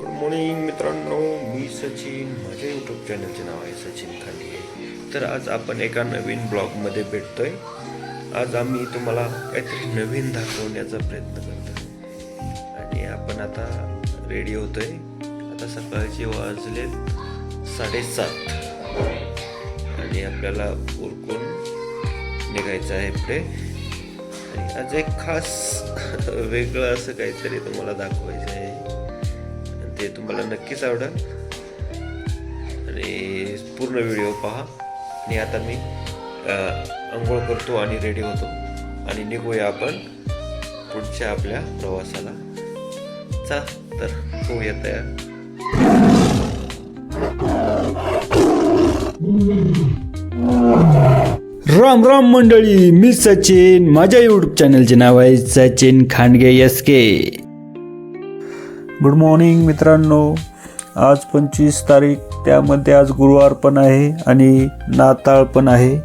Good morning मित्रांनो, मी सचिन. माझ्या YouTube चॅनलचे नाव आहे सचिन खांडगे. तर आज आपण एका नवीन ब्लॉगमध्ये भेटतोय. आज आम्ही तुम्हाला काहीतरी नवीन दाखवण्याचा प्रयत्न करतोय आणि आपण आता रेडी होतोय. आता सकाळचे वाजले 7:30 आणि आपल्याला उरकून निघायचं आहे पुढे. आणि आज एक खास वेगळं असं काहीतरी तुम्हाला दाखवायचं आहे. ते तुम्हाला नक्कीच आवडेल आणि पूर्ण व्हिडिओ पहा. आणि आता मी अंघोळ करतो आणि रेडी होतो आणि निघूया आपण पुढच्या आपल्या प्रवासाला. तर होऊया तयार. राम राम मंडळी, मी सचिन. माझ्या यूट्यूब चॅनलचे नाव आहे Sachin Khandge SK. Good morning मित्रांनो. आज 25 तारीख, त्यामध्ये आज गुरुवार पण आहे आणि नाताळ पण आहे.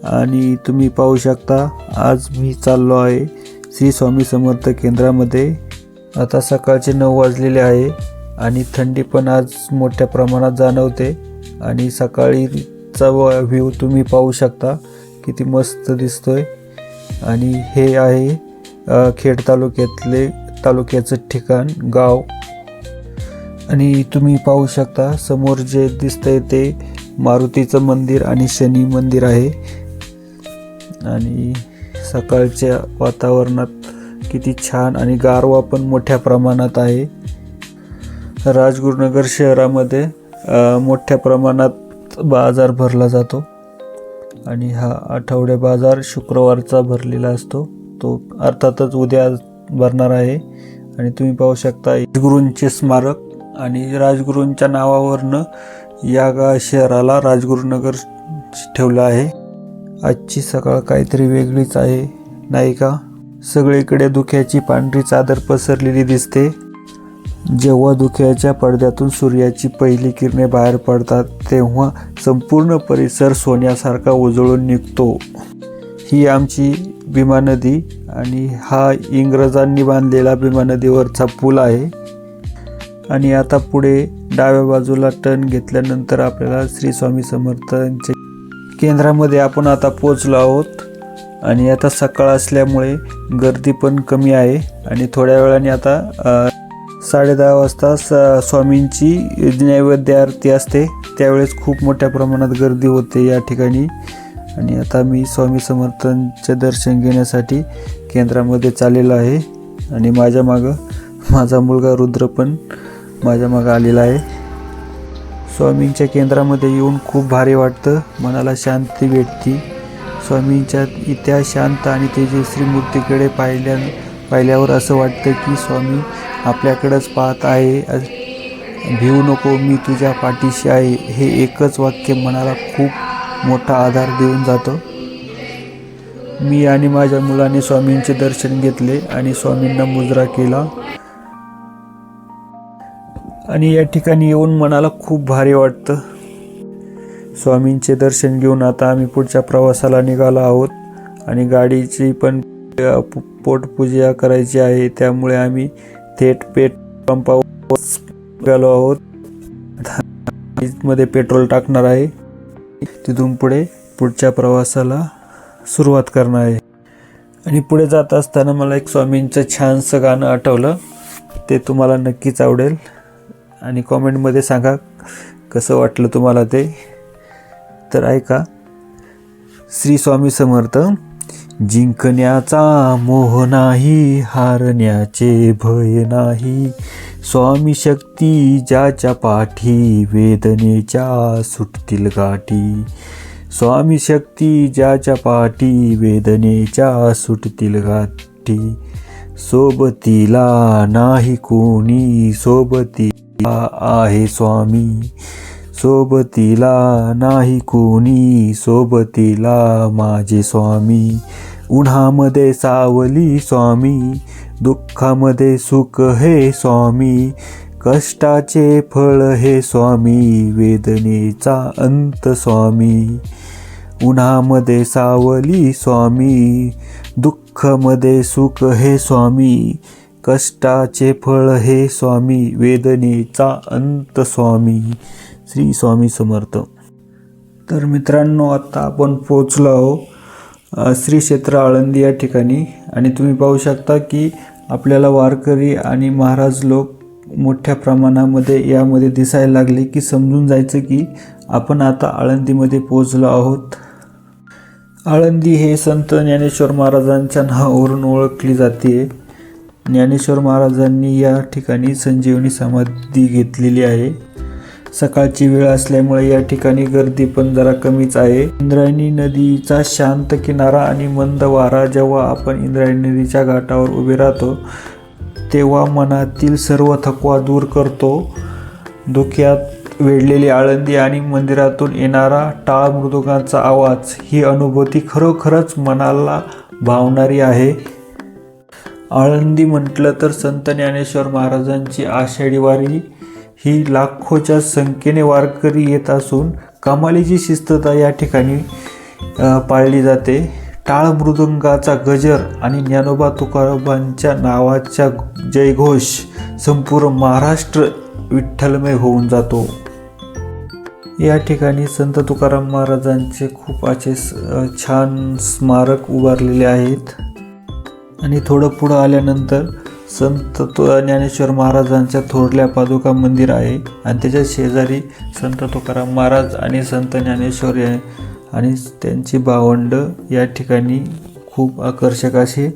आणि तुम्ही पाहू शकता आज मी चाललो आहे श्री स्वामी समर्थ केंद्रामध्ये. आता सकाळचे 9 वाजलेले आहे आणि थंडी पण आज मोठ्या प्रमाणात जाणवते. आणि सकाळीचा व्ह्यू तुम्ही पाहू शकता किती मस्त दिसतोय. आणि हे आहे खेड तालुक्याचं ठिकाण, गाव. आणि तुम्ही पाहू शकता समोर जे दिसतंय ते मारुतीचं मंदिर आणि शनी मंदिर आहे. आणि सकाळच्या वातावरणात किती छान आणि गारवा पण मोठ्या प्रमाणात आहे. राजगुरुनगर शहरामध्ये मोठ्या प्रमाणात बाजार भरला जातो आणि हा आठवडे बाजार शुक्रवारचा भरलेला असतो. तो अर्थातच उद्या भरणार आहे. आणि तुम्ही पाहू शकता राजगुरूंचे स्मारक आणि राजगुरूंच्या नावावरनं या शहराला राजगुरुनगर ठेवलं आहे. आजची सकाळ काहीतरी वेगळीच आहे, नाही का? सगळीकडे धुक्याची पांढरी चादर पसरलेली दिसते. जेव्हा धुक्याच्या पडद्यातून सूर्याची पहिली किरणे बाहेर पडतात तेव्हा संपूर्ण परिसर सोन्यासारखा उजळून निघतो. ही आमची भीमा नदी आणि हा इंग्रजांनी बांधलेला भीमा नदीवरचा पूल आहे. आणि आता पुढे डाव्या बाजूला टर्न घेतल्यानंतर आपल्याला श्री स्वामी समर्थांच्या केंद्रामध्ये आपण आता पोचलो आहोत. आणि आता सकाळ असल्यामुळे गर्दी पण कमी आहे. आणि थोड्या वेळाने आता 10:30 वाजता स्वामींची नैवेद्य आरती असते, त्यावेळेस खूप मोठ्या प्रमाणात गर्दी होते या ठिकाणी. आणि आता मी स्वामी समर्थांचे दर्शन घेण्यासाठी केंद्रामध्ये चाललेलो आहे. आणि माझ्या मागं माझा मुलगा रुद्र पण माझ्या मागं आलेला आहे. स्वामींच्या केंद्रामध्ये येऊन खूप भारी वाटतं, मनाला शांती भेटते. स्वामींच्या इत्या शांत आणि तेजस्वी मूर्तीकडे पाहिल्यावर असं वाटतं की स्वामी आपल्याकडंच पाहत आहे. भिवू नको, मी तुझ्या पाठीशी आहे. हे एकच वाक्य मनाला खूप मोठा आधार देऊन जातं. मी आणि माझ्या मुलाने स्वामींचे दर्शन घेतले आणि स्वामींना मुजरा केला. आणि या ठिकाणी येऊन मनाला खूप भारी वाटतं. स्वामींचे दर्शन घेऊन आता आम्ही पुढच्या प्रवासाला निघालो आहोत. आणि गाडीची पण पोटपूजा करायची आहे, त्यामुळे आम्ही थेट पंपावर गेलो आहोत. मध्ये पेट्रोल टाकणार आहे, तिथून पुढे पुढच्या प्रवासाला सुरुवात करणार आहे. आणि पुढे जात असताना मला एक स्वामींचं छानसं गाणं आठवलं, ते तुम्हाला नक्कीच आवडेल. आणि कॉमेंटमध्ये सांगा कसं वाटलं तुम्हाला ते. तर ऐका. श्री स्वामी समर्थ. जिंकण्याचा मोह नाही, हारण्याचे भय नाही. स्वामी शक्ती ज्याच्या पाठी, वेदनेच्या सुटतील गाठी. स्वामी शक्ती ज्याच्या पाठी, वेदनेच्या सुटतील गाठी. सोबतीला नाही कोणी, सोबतीला आहे स्वामी. सोबतीला नाही कोणी, सोबतीला माझे स्वामी. उन्हामध्ये सावली स्वामी, दुःखामध्ये सुख हे स्वामी. कष्टाचे फळ हे स्वामी, वेदनेचा अंत स्वामी. उन्हामध्ये सावली स्वामी, दुःखामध्ये सुख हे स्वामी. कष्टाचे फळ हे स्वामी, वेदनेचा अंत स्वामी. श्री स्वामी समर्थ. तर मित्रांनो, आता आपण पोचलो आहोत श्री क्षेत्र आळंदी या ठिकाणी. आणि तुम्ही पाहू शकता की आपल्याला वारकरी आणि महाराज लोक मोठ्या प्रमाणामध्ये यामध्ये दिसायला लागले, की समजून जायचं की आपण आता आळंदीमध्ये पोचलो आहोत. आळंदी हे संत ज्ञानेश्वर महाराजांच्या नावावरून ओळखली जाते. ज्ञानेश्वर महाराजांनी या ठिकाणी संजीवनी समाधी घेतलेली आहे. सकाळची वेळ असल्यामुळे या ठिकाणी गर्दी पण जरा कमीच आहे. इंद्रायणी नदीचा शांत किनारा आणि मंद वारा. जेव्हा आपण इंद्रायणी नदीच्या घाटावर उभे राहतो तेव्हा मनातील सर्व थकवा दूर करतो. धुक्यात वेढलेली आळंदी आणि मंदिरातून येणारा टाळ मृदुंगाचा आवाज, ही अनुभूती खरोखरच मनाला भावणारी आहे. आळंदी म्हटलं तर संत ज्ञानेश्वर महाराजांची आषाढी वारी ही लाखोच्या संख्येने वारकरी येत असून कमालीची शिस्तता या ठिकाणी पाळली जाते. टाळ मृदुंगाचा गजर आणि ज्ञानोबा तुकारामांच्या नावाचा जयघोष संपूर्ण महाराष्ट्र विठ्ठलमय होऊन जातो. या ठिकाणी संत तुकाराम महाराजांचे खूप असे छान स्मारक उभारलेले आहेत. आणि थोडं पुढं आल्यानंतर संत ज्ञानेश्वर महाराजांच्या थोरल्या पादुका मंदिर आहे. आणि त्याच्या शेजारी संत तुकाराम महाराज आणि संत ज्ञानेश्वर आणि त्यांची भावंड या ठिकाणी खूप आकर्षक असे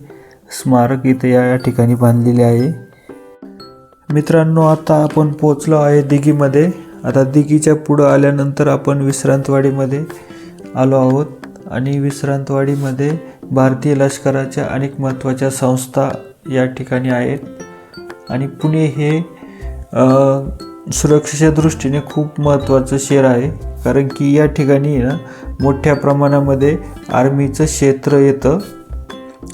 स्मारक इथे या ठिकाणी बांधलेले आहे. मित्रांनो, आता आपण पोचलो आहे दिघीमध्ये. आता दिघीच्या पुढं आल्यानंतर आपण विश्रांतवाडीमध्ये आलो आहोत. आणि विश्रांतवाडीमध्ये भारतीय लष्कराच्या अनेक महत्त्वाच्या संस्था या ठिकाणी आहेत. आणि पुणे हे सुरक्षेच्या दृष्टीने खूप महत्त्वाचं शहर आहे, कारण की या ठिकाणी ना मोठ्या प्रमाणामध्ये आर्मीचं क्षेत्र येतं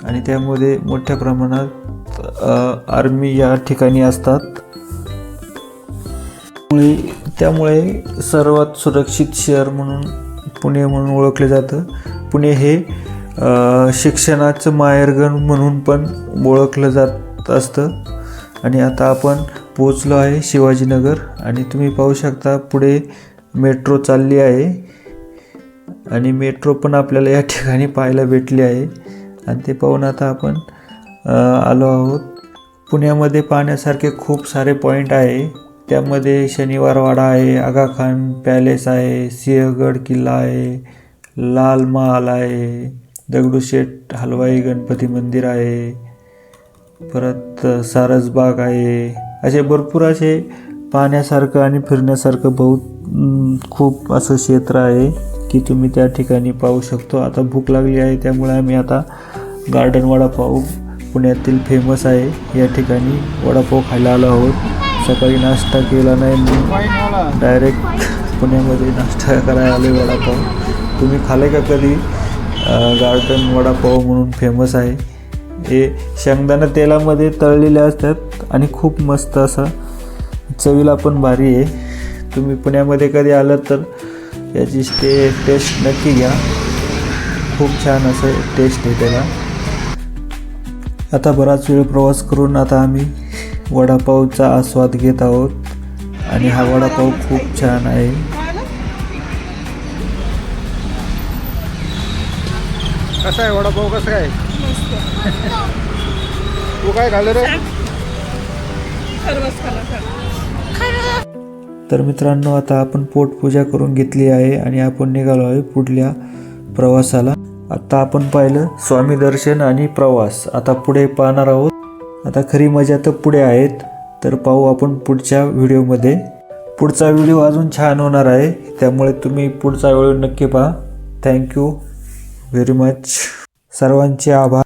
आणि त्यामध्ये मोठ्या प्रमाणात आर्मी या ठिकाणी असतात. त्यामुळे सर्वात सुरक्षित शहर म्हणून पुणे म्हणून ओळखले जातं. पुणे हे शिक्षणाचं माहेरघर म्हणून पण ओळखलं जात असतं. आणि आता आपण पोचलो आहे शिवाजीनगर. आणि तुम्ही पाहू शकता पुढे मेट्रो चालली आहे. आणि मेट्रो पण आपल्याला या ठिकाणी पाहायला भेटली आहे. आणि ते पाहून आता आपण आलो आहोत. पुण्यामध्ये पाहण्यासारखे खूप सारे पॉईंट आहे. त्यामध्ये शनिवारवाडा आहे, आगाखान पॅलेस आहे, सिंहगड किल्ला आहे, लाल महाल आहे, दगडूशेठ हलवाई गणपती मंदिर आहे, परत सारसबाग आहे. असे भरपूर असे पाहण्यासारखं आणि फिरण्यासारखं खूप असं क्षेत्र आहे की तुम्ही त्या ठिकाणी पाहू शकतो. आता भूक लागली आहे त्यामुळे आम्ही आता गार्डन वडापाव पुण्यातील फेमस आहे या ठिकाणी वडापाव खायला आलो आहोत. सकाळी नाश्ता केला नाही म्हणून डायरेक्ट पुण्यामध्ये नाश्ता करायला आले वडापाव. तुम्ही खाले का कधी? गार्डन वडापाव म्हणून फेमस आहे. हे शेंगदाणा तेलामध्ये तळलेले असतात आणि खूप मस्त असा चवीला पण भारी आहे. तुम्ही पुण्यामध्ये कधी आलात तर याची टेस्ट नक्की घ्या. खूप छान असं टेस्ट आहे त्याला. आता बराच वेळ प्रवास करून आता आम्ही वडापावचा आस्वाद घेत आहोत. आणि हा वडापाव खूप छान आहे. कसा आहे वडापाव? कसा आहे? तू काय खाल्लं रे? तर मित्रांनो, आता आपण पोटपूजा करून घेतली आहे आणि आपण निघालो आहे पुढल्या प्रवासाला. आता आपण पाहिलं स्वामी दर्शन आणि प्रवास. आता पुढे पाहणार आहोत. आता खरी मजा तर पुढे आहेत. तर पाहू आपण पुढच्या व्हिडिओमध्ये. पुढचा व्हिडिओ अजून छान होणार आहे, त्यामुळे तुम्ही पुढचा व्हिडिओ नक्की पहा. Thank you very much. सर्वांचे आभार.